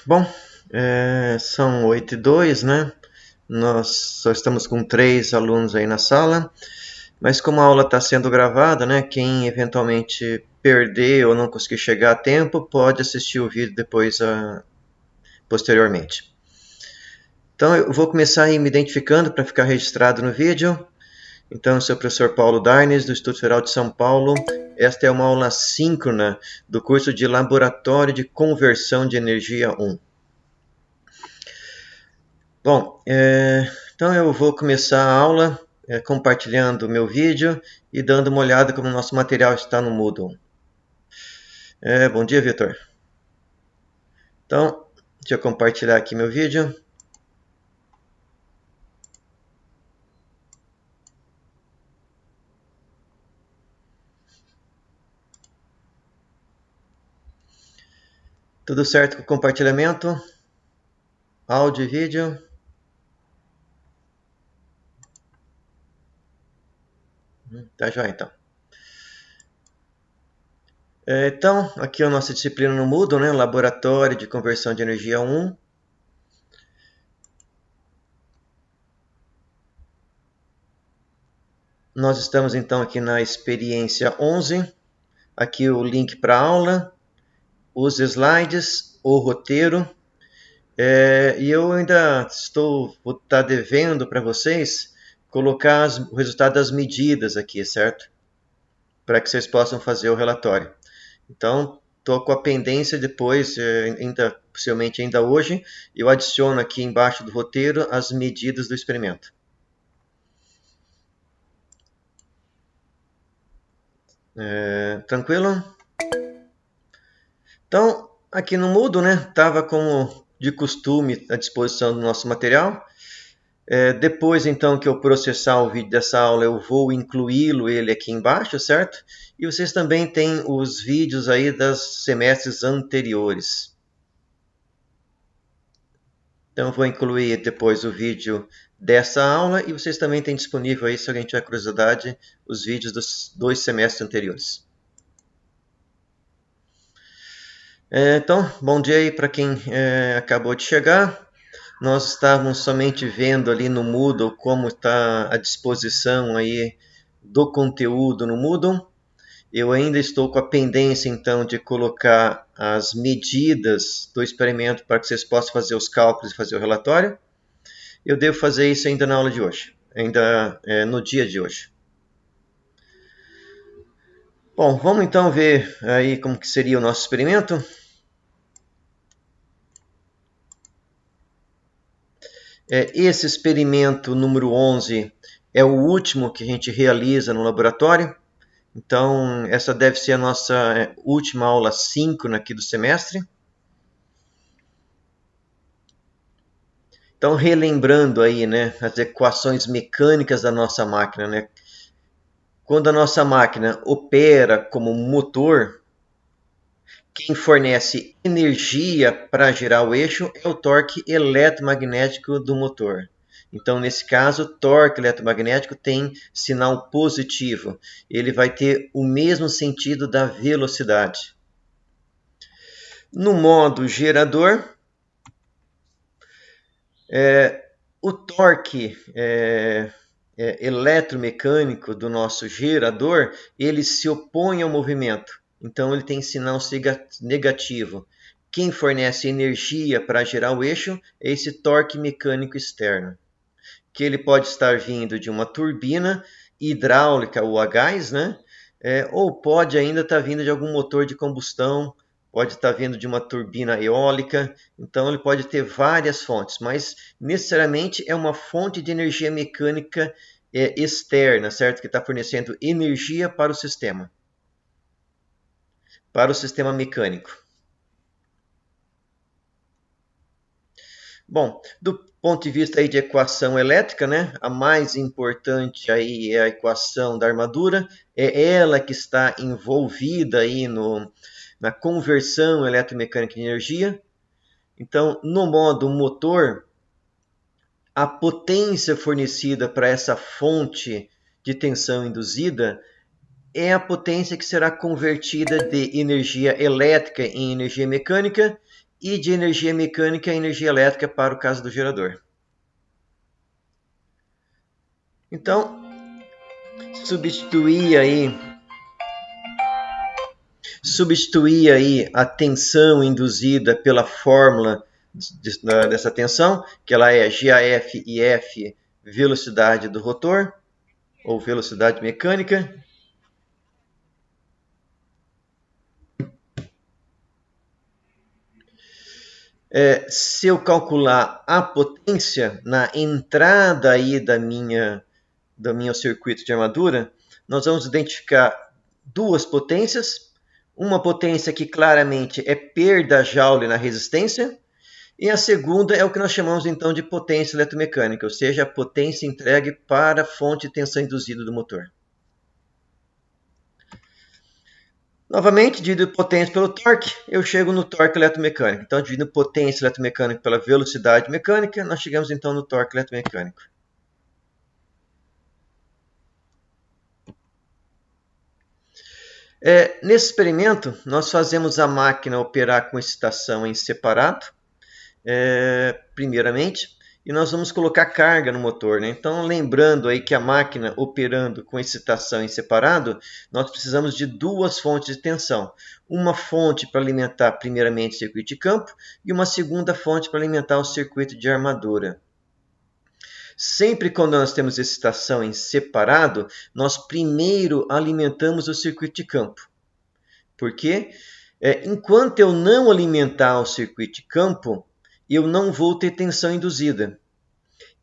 Bom, são 8h02, né? Nós só estamos com 3 alunos aí na sala, mas como a aula está sendo gravada, né? Quem eventualmente perder ou não conseguir chegar a tempo, pode assistir o vídeo depois, posteriormente. Então, eu vou começar aí me identificando para ficar registrado no vídeo. Então, eu sou o professor Paulo Darnes, do Instituto Federal de São Paulo. Esta é uma aula síncrona do curso de Laboratório de Conversão de Energia 1. Bom, então eu vou começar a aula compartilhando o meu vídeo e dando uma olhada como o nosso material está no Moodle. Bom dia, Vitor. Então, deixa eu compartilhar aqui meu vídeo. Tudo certo com o compartilhamento? Áudio e vídeo? Tá joia, então. Então, aqui é a nossa disciplina no Moodle, né? Laboratório de Conversão de Energia 1. Nós estamos, então, aqui na experiência 11. Aqui o link para a aula, os slides, o roteiro. E eu ainda vou estar devendo para vocês colocar o resultado das medidas aqui, certo? Para que vocês possam fazer o relatório. Então, estou com a pendência depois, possivelmente ainda hoje, eu adiciono aqui embaixo do roteiro as medidas do experimento. Tranquilo? Então, aqui no Moodle, né, estava como de costume à disposição do nosso material. Depois, então, que eu processar o vídeo dessa aula, eu vou incluí-lo ele aqui embaixo, certo? E vocês também têm os vídeos aí dos semestres anteriores. Então, eu vou incluir depois o vídeo dessa aula e vocês também têm disponível aí, se alguém tiver curiosidade, os vídeos dos 2 semestres anteriores. Então, bom dia aí para quem acabou de chegar. Nós estávamos somente vendo ali no Moodle como está a disposição aí do conteúdo no Moodle. Eu ainda estou com a pendência, então, de colocar as medidas do experimento para que vocês possam fazer os cálculos e fazer o relatório. Eu devo fazer isso ainda na aula de hoje, ainda no dia de hoje. Bom, vamos então ver aí como que seria o nosso experimento. Esse experimento número 11 é o último que a gente realiza no laboratório. Então, essa deve ser a nossa última aula síncrona aqui do semestre. Então, relembrando aí, né, as equações mecânicas da nossa máquina, né? Quando a nossa máquina opera como motor, quem fornece energia para girar o eixo é o torque eletromagnético do motor. Então, nesse caso, o torque eletromagnético tem sinal positivo. Ele vai ter o mesmo sentido da velocidade. No modo gerador, o torque eletromecânico do nosso gerador, ele se opõe ao movimento. Então, ele tem sinal negativo. Quem fornece energia para gerar o eixo é esse torque mecânico externo, que ele pode estar vindo de uma turbina hidráulica ou a gás, né? Ou pode ainda estar vindo de algum motor de combustão, pode estar vindo de uma turbina eólica. Então, ele pode ter várias fontes, mas necessariamente é uma fonte de energia mecânica externa, certo? Que está fornecendo energia para o sistema mecânico. Bom, do ponto de vista aí de equação elétrica, né, a mais importante aí é a equação da armadura, é ela que está envolvida aí na conversão eletromecânica de energia. Então, no modo motor, a potência fornecida para essa fonte de tensão induzida é a potência que será convertida de energia elétrica em energia mecânica e de energia mecânica a energia elétrica para o caso do gerador. Então, substituir aí a tensão induzida pela fórmula dessa tensão, que ela é GAF-IF, velocidade do rotor, ou velocidade mecânica. Se eu calcular a potência na entrada aí do meu circuito de armadura, nós vamos identificar duas potências. Uma potência que claramente é perda Joule na resistência, e a segunda é o que nós chamamos então de potência eletromecânica, ou seja, a potência entregue para a fonte de tensão induzida do motor. Novamente, dividindo potência pelo torque, eu chego no torque eletromecânico. Então, dividindo potência eletromecânica pela velocidade mecânica, nós chegamos então no torque eletromecânico. Nesse experimento, nós fazemos a máquina operar com excitação em separado, primeiramente, e nós vamos colocar carga no motor, né? Então, lembrando aí que a máquina operando com excitação em separado, nós precisamos de duas fontes de tensão. Uma fonte para alimentar primeiramente o circuito de campo e uma segunda fonte para alimentar o circuito de armadura. Sempre quando nós temos excitação em separado, nós primeiro alimentamos o circuito de campo. Por quê? Enquanto eu não alimentar o circuito de campo, eu não vou ter tensão induzida.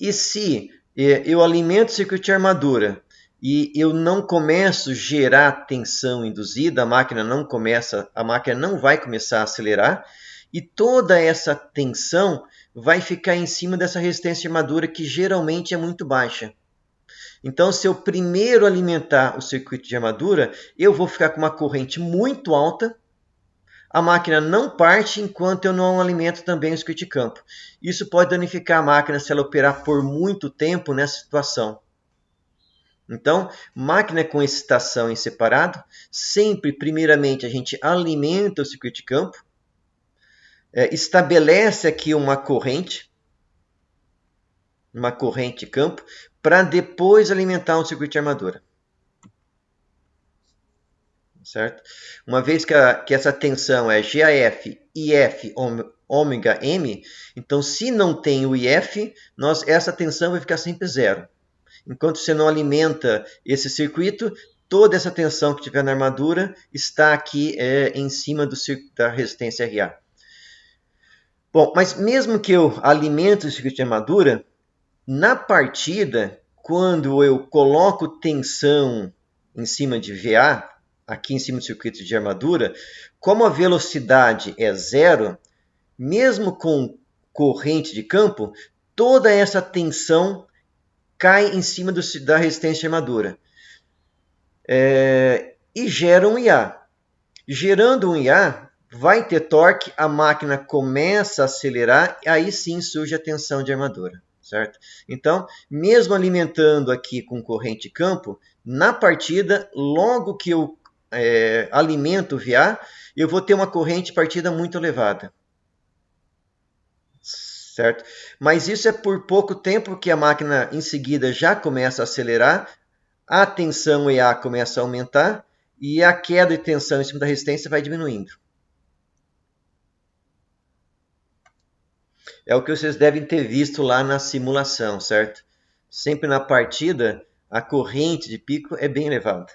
E se eu alimento o circuito de armadura e eu não começo a gerar tensão induzida, a máquina não vai começar a acelerar, e toda essa tensão vai ficar em cima dessa resistência de armadura que geralmente é muito baixa. Então, se eu primeiro alimentar o circuito de armadura, eu vou ficar com uma corrente muito alta. A máquina não parte enquanto eu não alimento também o circuito de campo. Isso pode danificar a máquina se ela operar por muito tempo nessa situação. Então, máquina com excitação em separado, sempre, primeiramente, a gente alimenta o circuito de campo, estabelece aqui uma corrente de campo, para depois alimentar um circuito de armadura. Certo? Uma vez que essa tensão é GAF, IF, ômega M, então se não tem o IF, essa tensão vai ficar sempre zero. Enquanto você não alimenta esse circuito, toda essa tensão que tiver na armadura está aqui em cima da resistência RA. Bom, mas mesmo que eu alimente o circuito de armadura, na partida, quando eu coloco tensão em cima de VA, aqui em cima do circuito de armadura, como a velocidade é zero, mesmo com corrente de campo, toda essa tensão cai em cima da resistência de armadura e gera um IA. Gerando um IA, vai ter torque, a máquina começa a acelerar, e aí sim surge a tensão de armadura. Certo? Então, mesmo alimentando aqui com corrente de campo, na partida, logo que eu alimento o VA, eu vou ter uma corrente de partida muito elevada. Certo? Mas isso é por pouco tempo que a máquina em seguida já começa a acelerar, a tensão EA começa a aumentar e a queda de tensão em cima da resistência vai diminuindo. É o que vocês devem ter visto lá na simulação, certo? Sempre na partida, a corrente de pico é bem elevada.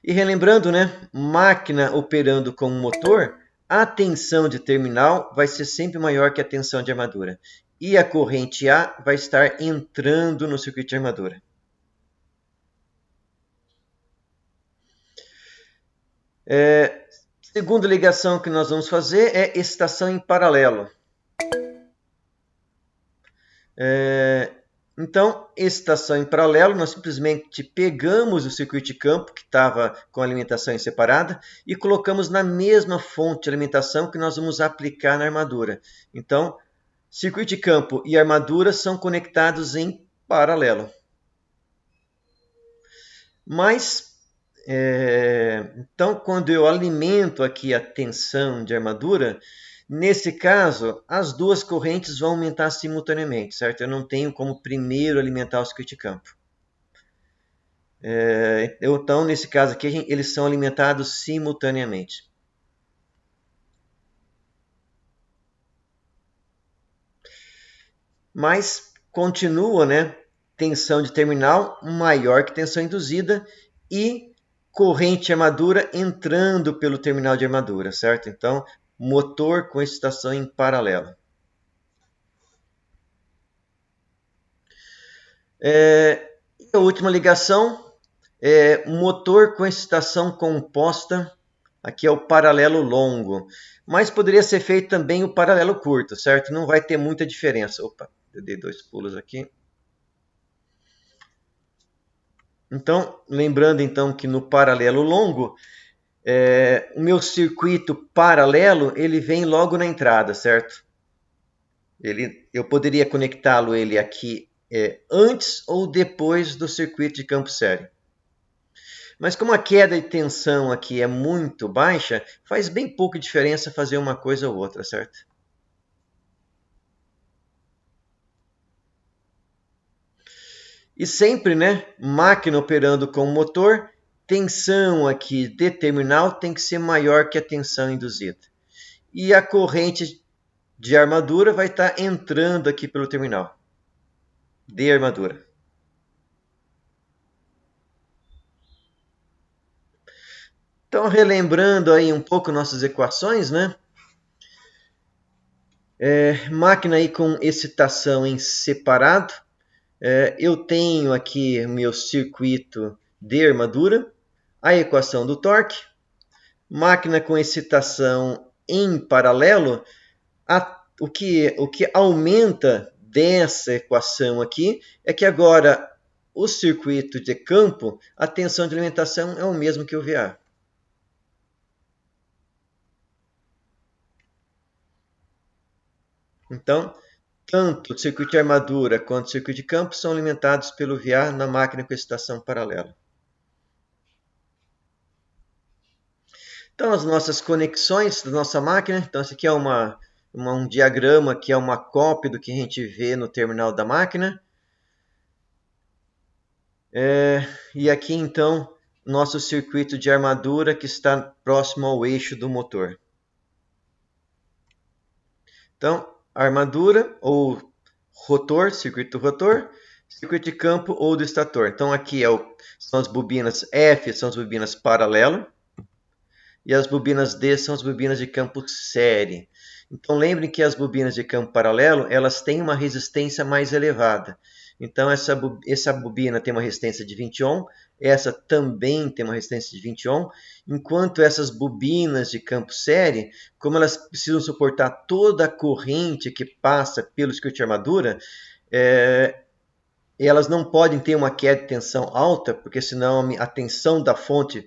E relembrando, né? Máquina operando com motor, a tensão de terminal vai ser sempre maior que a tensão de armadura. E a corrente A vai estar entrando no circuito de armadura. Segunda ligação que nós vamos fazer é excitação em paralelo. Então, excitação em paralelo, nós simplesmente pegamos o circuito de campo que estava com a alimentação em separada e colocamos na mesma fonte de alimentação que nós vamos aplicar na armadura. Então, circuito de campo e armadura são conectados em paralelo. Mas Então, quando eu alimento aqui a tensão de armadura, nesse caso, as duas correntes vão aumentar simultaneamente, certo? Eu não tenho como primeiro alimentar o circuito de campo. Então, nesse caso aqui, eles são alimentados simultaneamente. Mas continua, né? Tensão de terminal maior que tensão induzida e corrente de armadura entrando pelo terminal de armadura, certo? Então, motor com excitação em paralelo. A última ligação é motor com excitação composta. Aqui é o paralelo longo. Mas poderia ser feito também o paralelo curto, certo? Não vai ter muita diferença. Opa, eu dei 2 pulos aqui. Então, lembrando então que no paralelo longo, o meu circuito paralelo ele vem logo na entrada, certo? Eu poderia conectá-lo ele aqui antes ou depois do circuito de campo sério. Mas como a queda de tensão aqui é muito baixa, faz bem pouca diferença fazer uma coisa ou outra, certo? E sempre, né, máquina operando com motor, tensão aqui de terminal tem que ser maior que a tensão induzida. E a corrente de armadura vai estar entrando aqui pelo terminal de armadura. Então, relembrando aí um pouco nossas equações, né? Máquina aí com excitação em separado. Eu tenho aqui meu circuito de armadura, a equação do torque. Máquina com excitação em paralelo, o que aumenta dessa equação aqui é que agora o circuito de campo, a tensão de alimentação é o mesmo que o VA. Então, tanto o circuito de armadura quanto o circuito de campo são alimentados pelo VA na máquina com excitação paralela. Então, as nossas conexões da nossa máquina. Então, esse aqui é um diagrama que é uma cópia do que a gente vê no terminal da máquina. E aqui, então, nosso circuito de armadura que está próximo ao eixo do motor. Então, armadura ou rotor, circuito do rotor, circuito de campo ou do estator. Então, aqui são as bobinas F, são as bobinas paralelo, e as bobinas D são as bobinas de campo série. Então, lembrem que as bobinas de campo paralelo, elas têm uma resistência mais elevada. Então, essa bobina tem uma resistência de 20 ohm, essa também tem uma resistência de 20 ohm, enquanto essas bobinas de campo série, como elas precisam suportar toda a corrente que passa pelo circuito de armadura, elas não podem ter uma queda de tensão alta, porque senão a tensão da fonte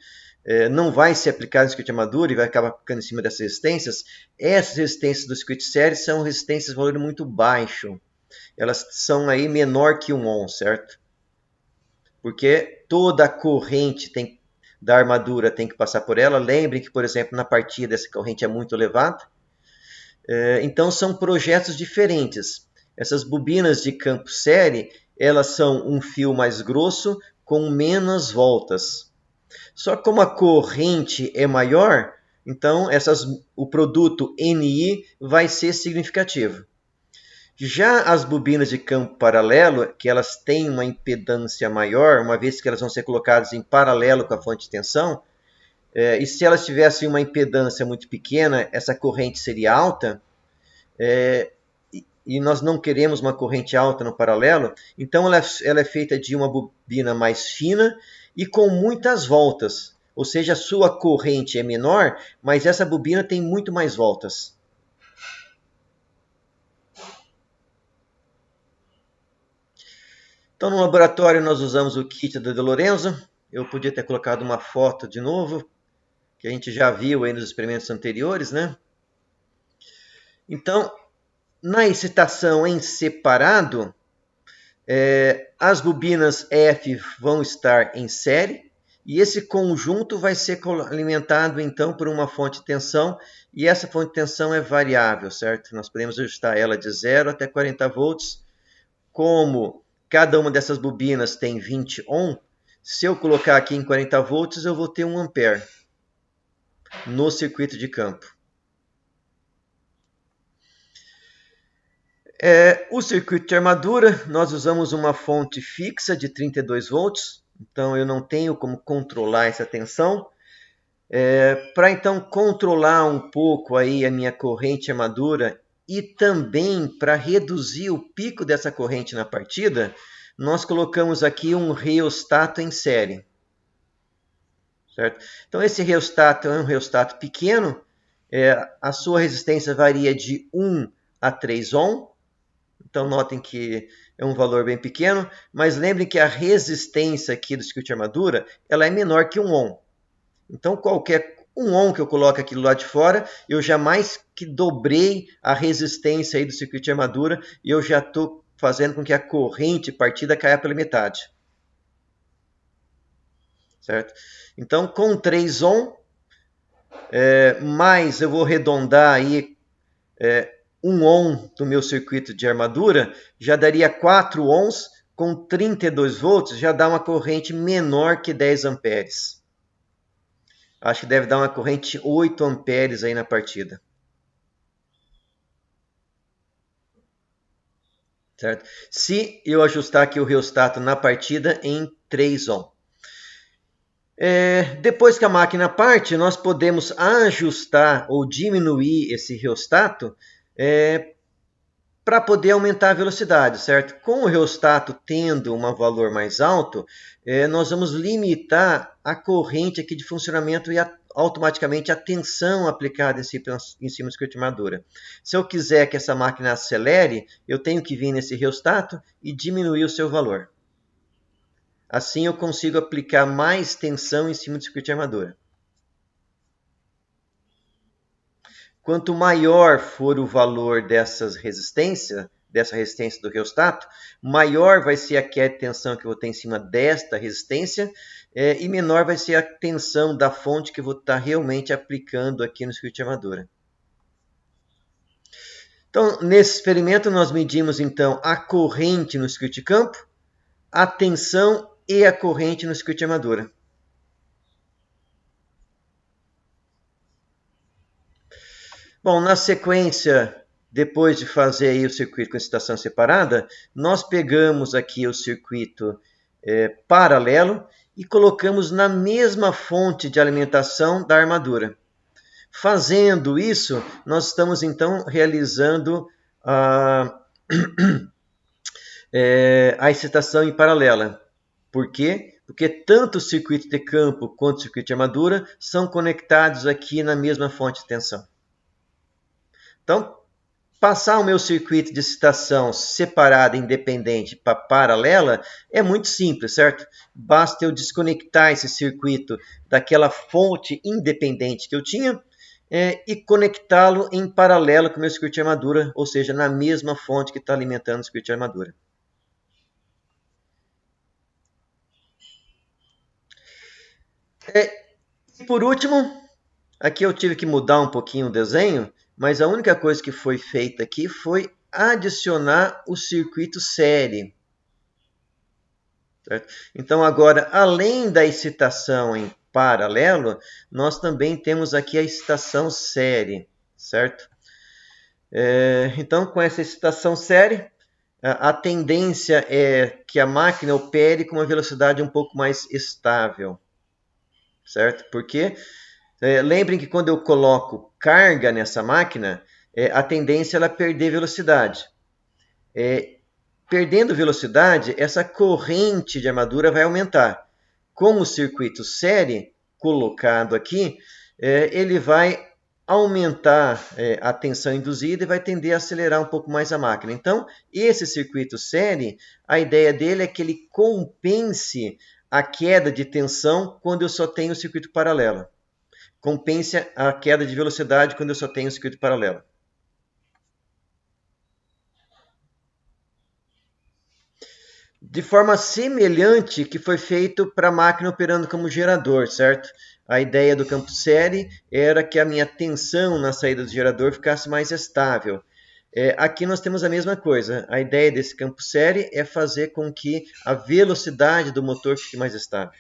não vai ser aplicada no circuito de armadura e vai acabar ficando em cima dessas resistências. Essas resistências do circuito série são resistências de valor muito baixo. Elas são aí menor que 1 ohm, certo? Porque toda a corrente da armadura tem que passar por ela. Lembrem que, por exemplo, na partida essa corrente é muito elevada. Então são projetos diferentes. Essas bobinas de campo série, elas são um fio mais grosso com menos voltas. Só que como a corrente é maior, então o produto NI vai ser significativo. Já as bobinas de campo paralelo, que elas têm uma impedância maior, uma vez que elas vão ser colocadas em paralelo com a fonte de tensão, e se elas tivessem uma impedância muito pequena, essa corrente seria alta, e nós não queremos uma corrente alta no paralelo, então ela é feita de uma bobina mais fina e com muitas voltas. Ou seja, a sua corrente é menor, mas essa bobina tem muito mais voltas. Então, no laboratório, nós usamos o kit da De Lorenzo. Eu podia ter colocado uma foto de novo, que a gente já viu aí nos experimentos anteriores, né? Então, na excitação em separado, as bobinas F vão estar em série E esse conjunto vai ser alimentado então por uma fonte de tensão, e essa fonte de tensão é variável, certo? Nós podemos ajustar ela de 0 até 40 volts. Como cada uma dessas bobinas tem 20 ohm, se eu colocar aqui em 40 volts, eu vou ter 1 ampere no circuito de campo. O circuito de armadura, nós usamos uma fonte fixa de 32 volts, então eu não tenho como controlar essa tensão. Para então controlar um pouco aí a minha corrente armadura e também para reduzir o pico dessa corrente na partida, nós colocamos aqui um reostato em série. Certo? Então esse reostato é um reostato pequeno, a sua resistência varia de 1 a 3 ohm. Então notem que é um valor bem pequeno, mas lembrem que a resistência aqui do circuito de armadura ela é menor que 1 ohm. Então qualquer 1 ohm que eu coloque aqui do lado de fora, eu jamais que dobrei a resistência aí do circuito de armadura e eu já estou fazendo com que a corrente partida caia pela metade. Certo? Então com 3 ohm, mais eu vou arredondar aí 1 ohm do meu circuito de armadura, já daria 4 ohms, com 32 volts já dá uma corrente menor que 10 amperes. Acho que deve dar uma corrente 8 amperes aí na partida. Certo? Se eu ajustar aqui o reostato na partida em 3 ohm. Depois que a máquina parte, nós podemos ajustar ou diminuir esse reostato para poder aumentar a velocidade, certo? Com o reostato tendo um valor mais alto, nós vamos limitar a corrente aqui de funcionamento e automaticamente a tensão aplicada em cima do circuito de armadura. Se eu quiser que essa máquina acelere, eu tenho que vir nesse reostato e diminuir o seu valor. Assim eu consigo aplicar mais tensão em cima do circuito de armadura. Quanto maior for o valor dessa resistência do reostato, maior vai ser a queda de tensão que eu vou ter em cima desta resistência e menor vai ser a tensão da fonte que eu vou estar realmente aplicando aqui no circuito de armadura. Então, nesse experimento, nós medimos então a corrente no circuito de campo, a tensão e a corrente no circuito de armadura. Bom, na sequência, depois de fazer aí o circuito com excitação separada, nós pegamos aqui o circuito paralelo e colocamos na mesma fonte de alimentação da armadura. Fazendo isso, nós estamos então realizando a excitação em paralela. Por quê? Porque tanto o circuito de campo quanto o circuito de armadura são conectados aqui na mesma fonte de tensão. Então, passar o meu circuito de excitação separada, independente para paralela, é muito simples, certo? Basta eu desconectar esse circuito daquela fonte independente que eu tinha e conectá-lo em paralelo com o meu circuito de armadura, ou seja, na mesma fonte que está alimentando o circuito de armadura. E por último, aqui eu tive que mudar um pouquinho o desenho, mas a única coisa que foi feita aqui foi adicionar o circuito série. Certo? Então agora, além da excitação em paralelo, nós também temos aqui a excitação série, certo? Então com essa excitação série, a tendência é que a máquina opere com uma velocidade um pouco mais estável, certo? Porque lembrem que quando eu coloco carga nessa máquina, a tendência é ela perder velocidade. Perdendo velocidade, essa corrente de armadura vai aumentar. Com o circuito série colocado aqui, ele vai aumentar a tensão induzida e vai tender a acelerar um pouco mais a máquina. Então, esse circuito série, a ideia dele é que ele compense a queda de tensão quando eu só tenho o circuito paralelo. Compense a queda de velocidade quando eu só tenho o circuito paralelo. de forma semelhante que foi feito para a máquina operando como gerador, certo? A ideia do campo série era que a minha tensão na saída do gerador ficasse mais estável. Aqui nós temos a mesma coisa. A ideia desse campo série é fazer com que a velocidade do motor fique mais estável.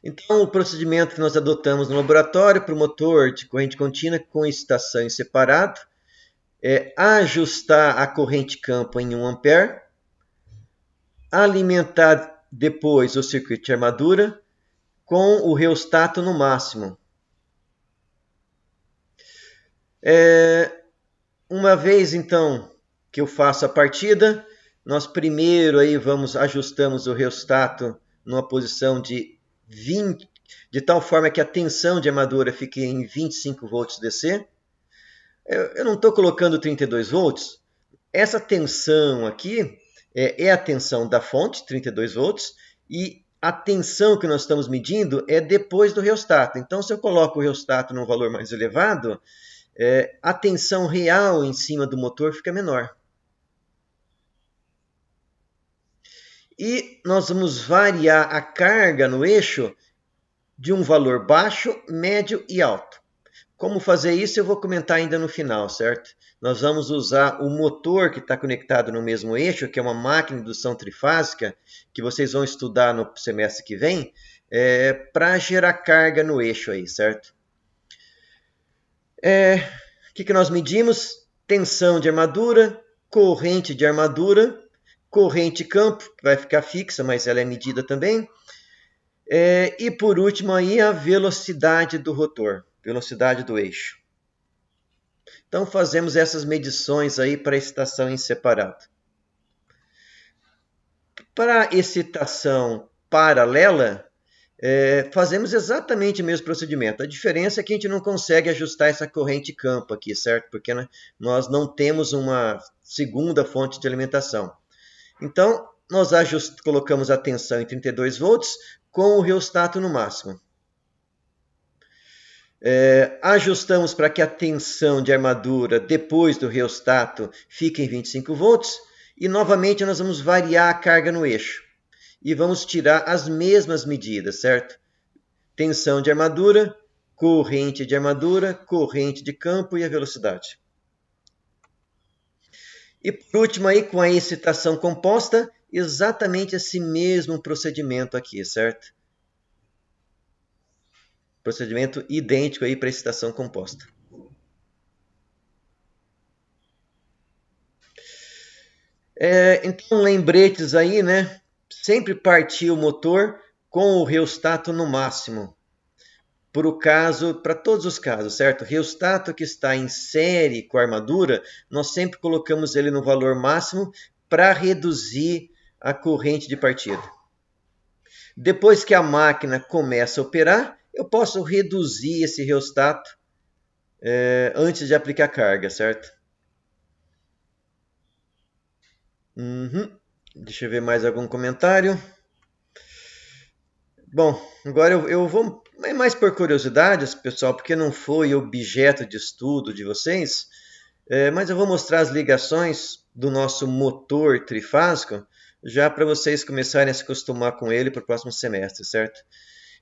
Então, o procedimento que nós adotamos no laboratório para o motor de corrente contínua com excitação em separado é ajustar a corrente campo em 1 ampere, alimentar depois o circuito de armadura com o reostato no máximo. Uma vez então que eu faço a partida, nós primeiro aí ajustamos o reostato numa posição de 20, de tal forma que a tensão de armadura fique em 25 volts DC. Eu não estou colocando 32 volts. Essa tensão aqui é a tensão da fonte, 32 volts, e a tensão que nós estamos medindo é depois do reostato. Então, se eu coloco o reostato num valor mais elevado, a tensão real em cima do motor fica menor. E nós vamos variar a carga no eixo de um valor baixo, médio e alto. Como fazer isso eu vou comentar ainda no final, certo? Nós vamos usar o motor que está conectado no mesmo eixo, que é uma máquina de indução trifásica, que vocês vão estudar no semestre que vem, para gerar carga no eixo aí, certo? O que nós medimos? Tensão de armadura, corrente de armadura, corrente campo, que vai ficar fixa, mas ela é medida também. E por último aí a velocidade do rotor, velocidade do eixo. Então fazemos essas medições aí para excitação em separado. Para excitação paralela, fazemos exatamente o mesmo procedimento. A diferença é que a gente não consegue ajustar essa corrente campo aqui, certo? Porque nós não temos uma segunda fonte de alimentação. Então, nós colocamos a tensão em 32 volts com o reostato no máximo. Ajustamos para que a tensão de armadura depois do reostato fique em 25 volts e novamente nós vamos variar a carga no eixo e vamos tirar as mesmas medidas, certo? Tensão de armadura, corrente de campo e a velocidade. E por último aí com a excitação composta, exatamente esse mesmo procedimento aqui, certo? Procedimento idêntico aí para excitação composta. Então, lembretes aí, né? Sempre partir o motor com o reostato no máximo. Para todos os casos, certo? Reostato que está em série com a armadura, nós sempre colocamos ele no valor máximo para reduzir a corrente de partida. Depois que a máquina começa a operar, eu posso reduzir esse reostato antes de aplicar carga, certo? Deixa eu ver mais algum comentário. Bom, agora eu vou mais por curiosidades, pessoal, porque não foi objeto de estudo de vocês, mas eu vou mostrar as ligações do nosso motor trifásico, já para vocês começarem a se acostumar com ele para o próximo semestre, certo?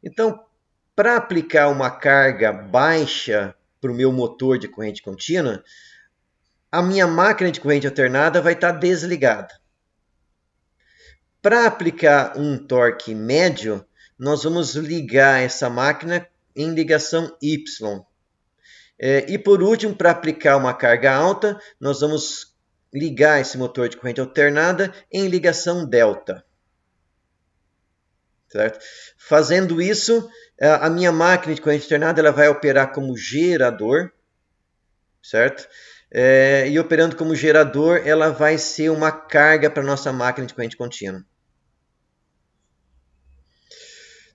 Então, para aplicar uma carga baixa para o meu motor de corrente contínua, a minha máquina de corrente alternada vai estar desligada. Para aplicar um torque médio, nós vamos ligar essa máquina em ligação Y. E por último, para aplicar uma carga alta, nós vamos ligar esse motor de corrente alternada em ligação delta. Certo? Fazendo isso, a minha máquina de corrente alternada ela vai operar como gerador, certo? E operando como gerador, ela vai ser uma carga para a nossa máquina de corrente contínua.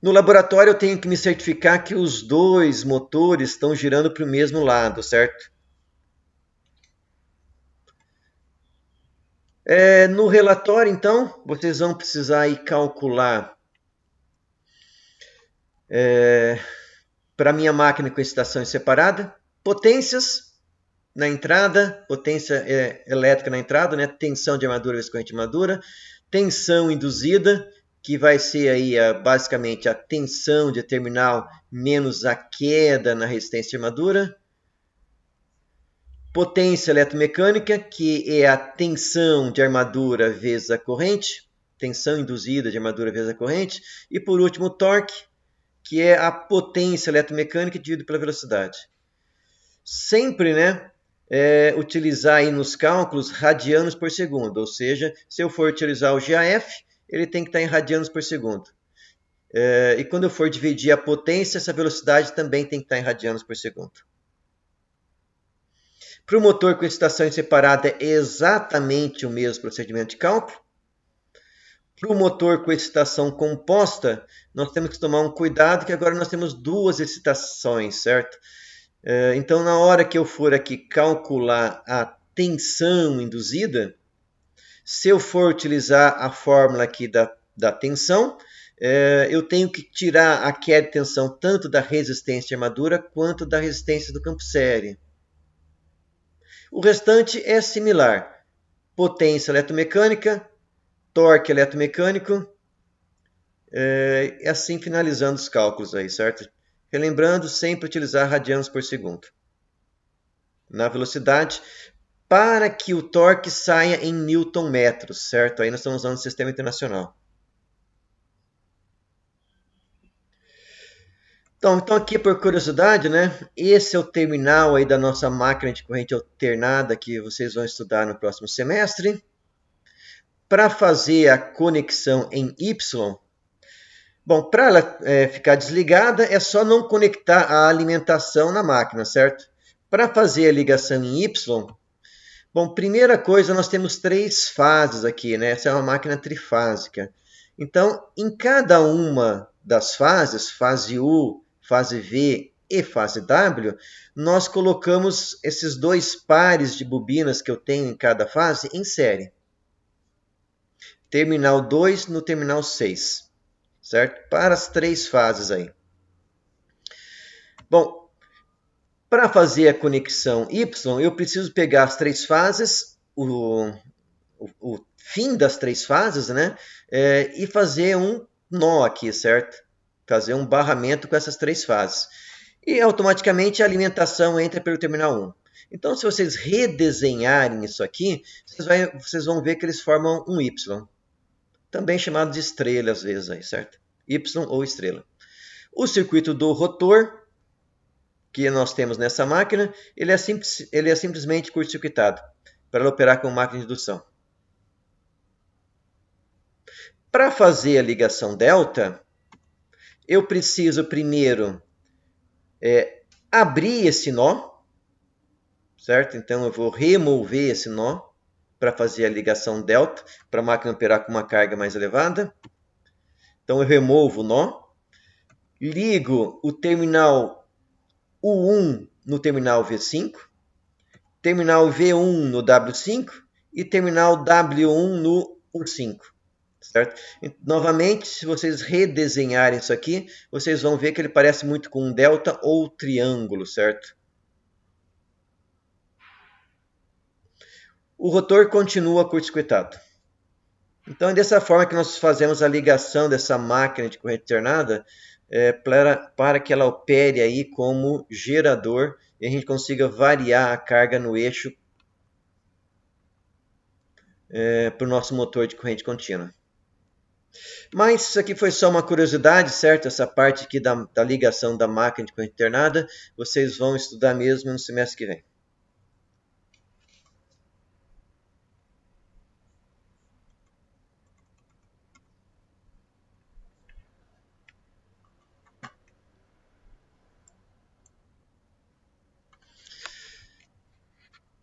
No laboratório eu tenho que me certificar que os dois motores estão girando para o mesmo lado, certo? No relatório, então, vocês vão precisar ir calcular para a minha máquina com excitação separada, potências, na entrada, potência elétrica na entrada, né? Tensão de armadura vezes corrente de armadura, tensão induzida, que vai ser aí basicamente a tensão de terminal menos a queda na resistência de armadura. Potência eletromecânica, que é a tensão de armadura vezes a corrente, tensão induzida de armadura vezes a corrente. E por último, torque, que é a potência eletromecânica dividido pela velocidade. Sempre, né, utilizar aí nos cálculos radianos por segundo, ou seja, se eu for utilizar o GAF, ele tem que estar em radianos por segundo. E quando eu for dividir a potência, essa velocidade também tem que estar em radianos por segundo. Para o motor com excitação separada é exatamente o mesmo procedimento de cálculo. Para o motor com excitação composta, nós temos que tomar um cuidado que agora nós temos duas excitações, certo? Então, na hora que eu for aqui calcular a tensão induzida, se eu for utilizar a fórmula aqui da tensão, eu tenho que tirar a queda de tensão tanto da resistência de armadura quanto da resistência do campo série. O restante é similar. Potência eletromecânica, torque eletromecânico, e assim finalizando os cálculos aí, certo? Relembrando, sempre utilizar radianos por segundo na velocidade para que o torque saia em newton-metros, certo? Aí nós estamos usando o sistema internacional. Então aqui por curiosidade, né? Esse é o terminal aí da nossa máquina de corrente alternada que vocês vão estudar no próximo semestre. Para fazer a conexão em Y, bom, para ela ficar desligada é só não conectar a alimentação na máquina, certo? Para fazer a ligação em Y, bom, primeira coisa, nós temos 3 fases aqui, né? Essa é uma máquina trifásica. Então, em cada uma das fases, fase U, fase V e fase W, nós colocamos esses 2 pares de bobinas que eu tenho em cada fase em série. Terminal 2 no terminal 6, certo? Para as 3 fases aí. Bom, para fazer a conexão Y, eu preciso pegar as 3 fases, o fim das 3 fases, né? E fazer um nó aqui, certo? Fazer um barramento com essas 3 fases. E automaticamente a alimentação entra pelo terminal 1. Então, se vocês redesenharem isso aqui, vocês vão ver que eles formam um Y. Também chamado de estrela às vezes, aí, certo? Y ou estrela. O circuito do rotor, que nós temos nessa máquina, ele é simplesmente curto-circuitado, para ela operar com máquina de indução. Para fazer a ligação delta, eu preciso primeiro abrir esse nó, certo? Então eu vou remover esse nó para fazer a ligação delta, para a máquina operar com uma carga mais elevada. Então eu removo o nó, ligo o terminal U1 no terminal V5, terminal V1 no W5 e terminal W1 no U5. Certo? Novamente, se vocês redesenharem isso aqui, vocês vão ver que ele parece muito com um delta ou triângulo, certo? O rotor continua curto-circuitado. Então é dessa forma que nós fazemos a ligação dessa máquina de corrente alternada para que ela opere aí como gerador e a gente consiga variar a carga no eixo para o nosso motor de corrente contínua. Mas isso aqui foi só uma curiosidade, certo? Essa parte aqui da ligação da máquina de corrente alternada, vocês vão estudar mesmo no semestre que vem.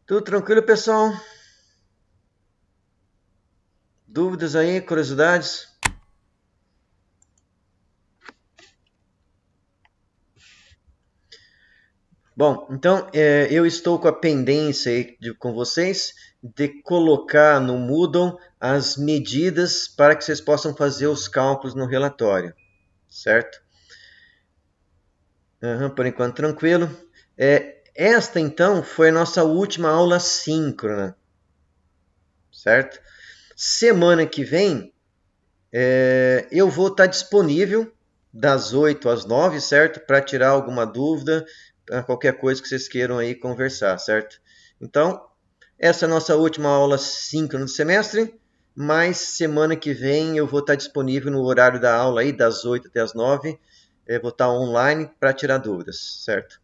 Tudo tranquilo, pessoal? Dúvidas aí, curiosidades? Bom, então eu estou com a pendência aí com vocês de colocar no Moodle as medidas para que vocês possam fazer os cálculos no relatório, certo? Por enquanto tranquilo. Esta, então, foi a nossa última aula síncrona, certo? Semana que vem, eu vou estar disponível das 8 às 9, certo? Para tirar alguma dúvida, qualquer coisa que vocês queiram aí conversar, certo? Então, essa é a nossa última aula síncrona do semestre, mas semana que vem eu vou estar disponível no horário da aula aí, das 8 até as 9. Eu vou estar online para tirar dúvidas, certo?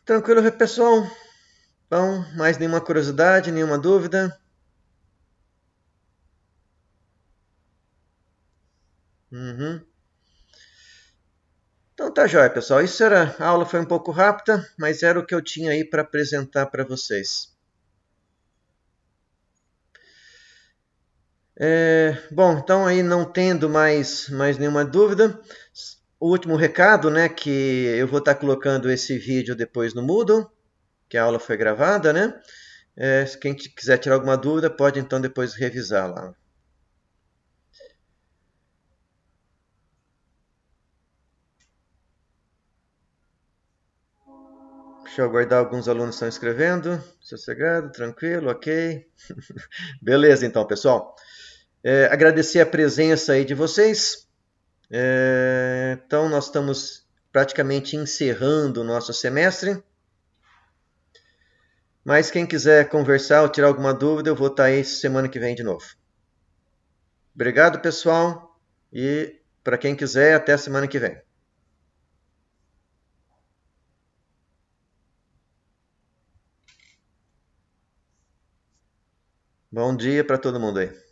Tranquilo, pessoal? Então, mais nenhuma curiosidade, nenhuma dúvida? Uhum. Então tá jóia, pessoal. A aula foi um pouco rápida, mas era o que eu tinha aí para apresentar para vocês. Bom, então aí não tendo mais nenhuma dúvida, o último recado, né, que eu vou estar colocando esse vídeo depois no Moodle, que a aula foi gravada, né? Se quem quiser tirar alguma dúvida, pode então depois revisar lá. Deixa eu aguardar, alguns alunos estão escrevendo. Sossegado, tranquilo, ok. Beleza, então, pessoal. Agradecer a presença aí de vocês. Então, nós estamos praticamente encerrando o nosso semestre. Mas quem quiser conversar ou tirar alguma dúvida, eu vou estar aí semana que vem de novo. Obrigado, pessoal. E para quem quiser, até a semana que vem. Bom dia para todo mundo aí.